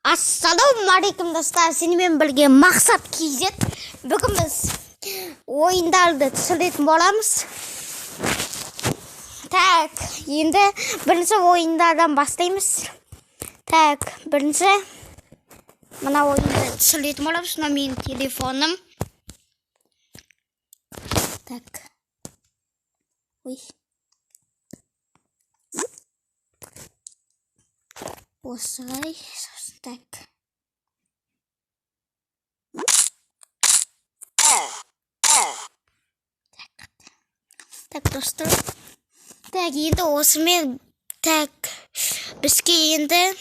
Ассалаумағалейкум достар, сенімен бірге Мақсат KZ. Бүгін біз ойындарды түсіретін боламыз. Так, енді бірінші ойындардан бастаймыз. Так, бірінші мына ойынды түсіретін боламыз. Мына менің телефоным. Так. Ой. Осылай. Так. Так, достар. Так, енді осымен так бізге енді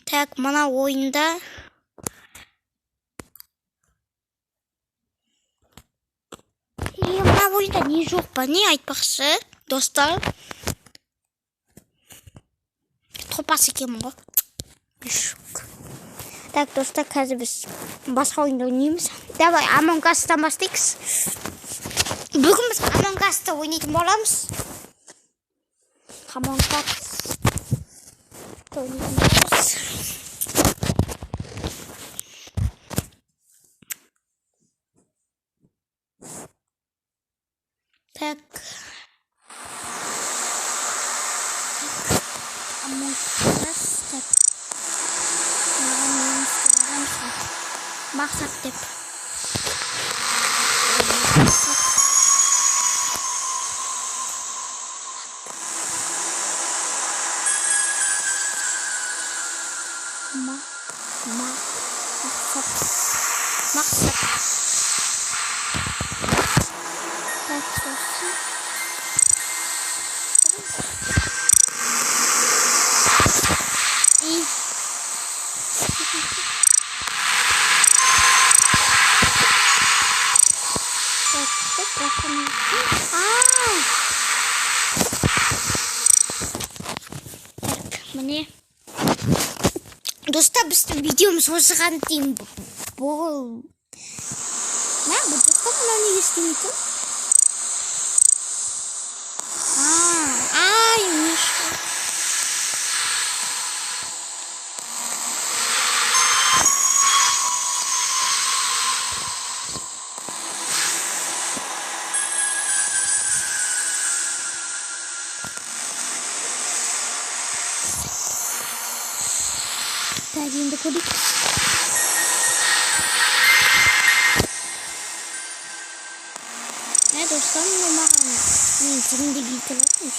так мына ойында мына ойында не жоқ па, не айтпақшы, достар? Топас екенмін ғой. Так, достар, қазір біз басқа ойында ойнаймыз. Давай, Among Us-тан бастайықшы. Бүгін біз Among Us-та ойнайтын боламыз. Among Us-та ойнайтын боламыз. Так. Among Us, так. Мақсат деп. Мақсат. Так, сосын. И міне достар, біздің видеомыз осыған дейін бұл достар мынаны естімейтін. Так, енді көрейік. Достар, маған мен тігінде бейтін атымыз.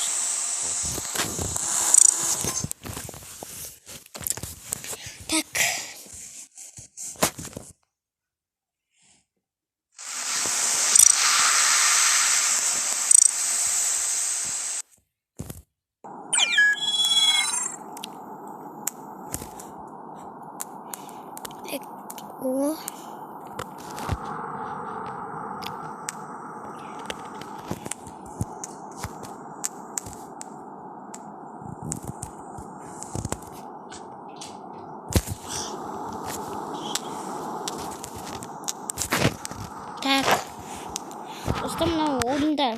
Так. О. Так. Достар, мына ойында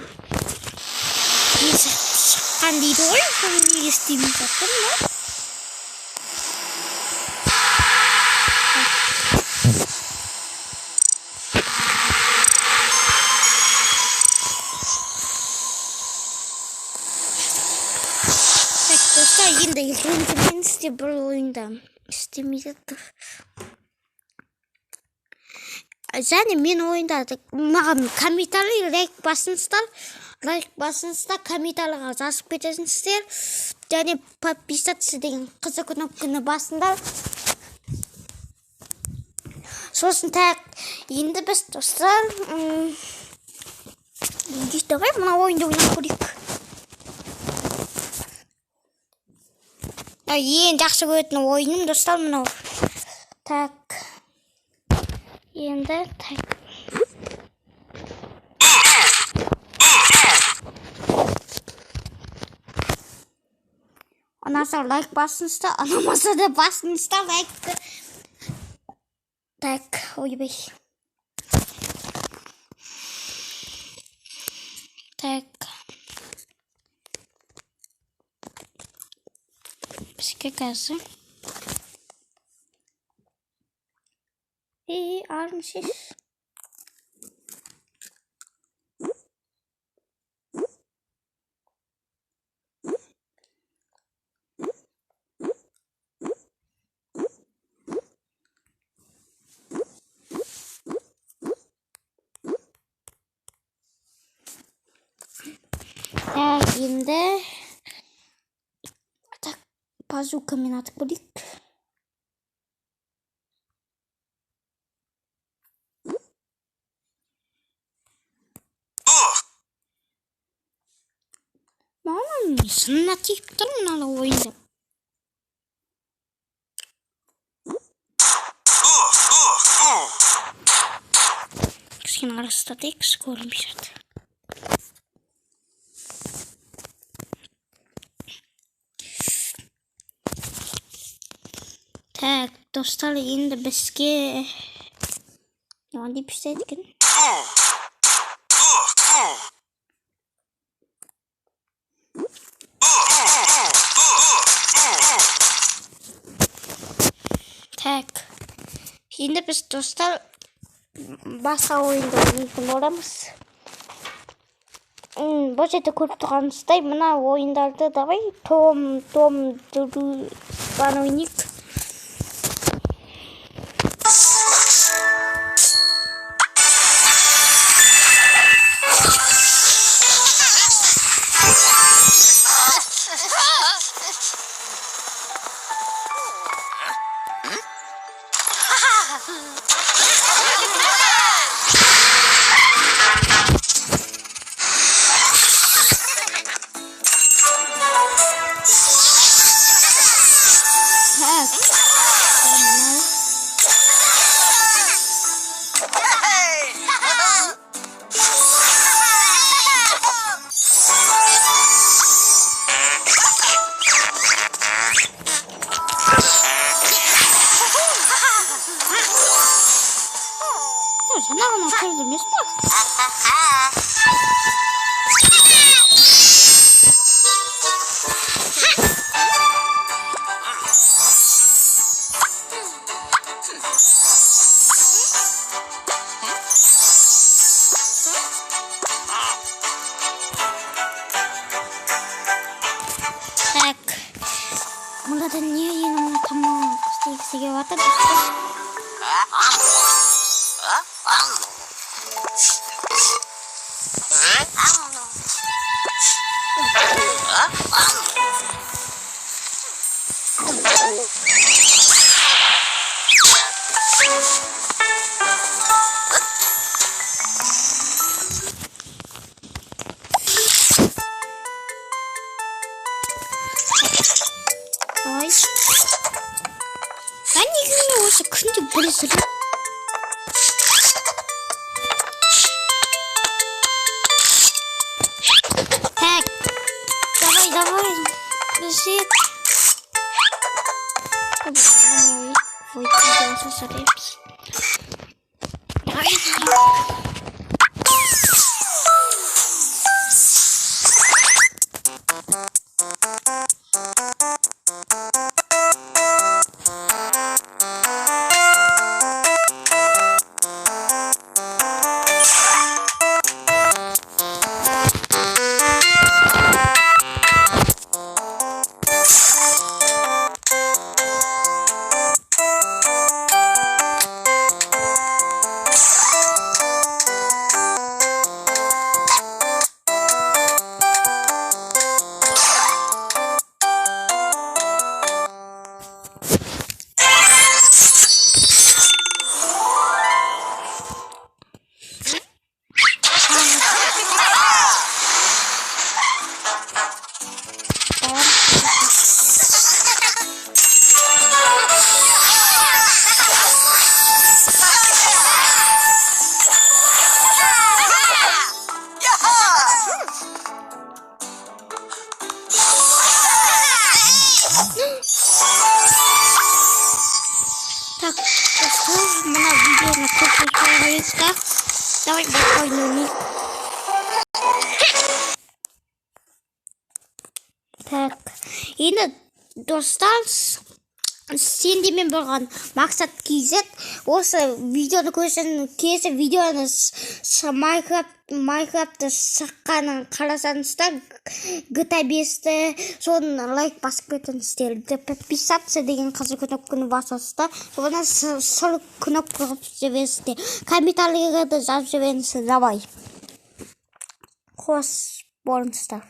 шыққан дейді ғой, соны неге істемей жатыр мына? Достар, енді мен істе бір ойында істемей жатыр. Және мен ойында маған комментарий, лайк басыңыздар, комментарийға жазып кетесіңіздер. Және подписаться деген қызыл кнопканы басыңдар. Сосын так, енді біз достар давай мына ойында ойнап көрейік. Ең жақсы көретін ойыным достар мынау. Так. Енді так. Ұнаса лайк басыңыздар, ұнамаса да басыңыздар лайкты. Так, ойбай. Ska kasy. I armsys. Şimdi tak bazukamin artık bulik. Sangat terminal oyunda. Misschien alles dat ik scoren bezet. Tak, dostali in de beske. Ja, die bestätigen. Tak. Şimdi biz dostlar basa oyunda oynayalım olamaz. Bu жерде көріп тұрғаныңыздай мына ойындарды давай том ойнайық. Ne anlatırdım Yusuf? Tak. Burada niye yine tamam. Sige vardı. Ay. Ben niye olsa 근데 burası? Так. Давай. Лежит. Давай. Выйти со сорепс. Давай. Давай спокойно. Так, yine достар, сендермен болған мақсат KZ. Осы видеоны көрсең, келесі видеоны Майнкрафтты шыққанын қарасаңыздар, GTA 5-ті соны лайк басып кетіңіздер. Подписаться деген қызыл кнопканы басасыздар. Соны сол кнопкаға басып жіберіңіздер. Комментарийлерді жазып жіберіңіздер. Давай. Қош болыңыздар.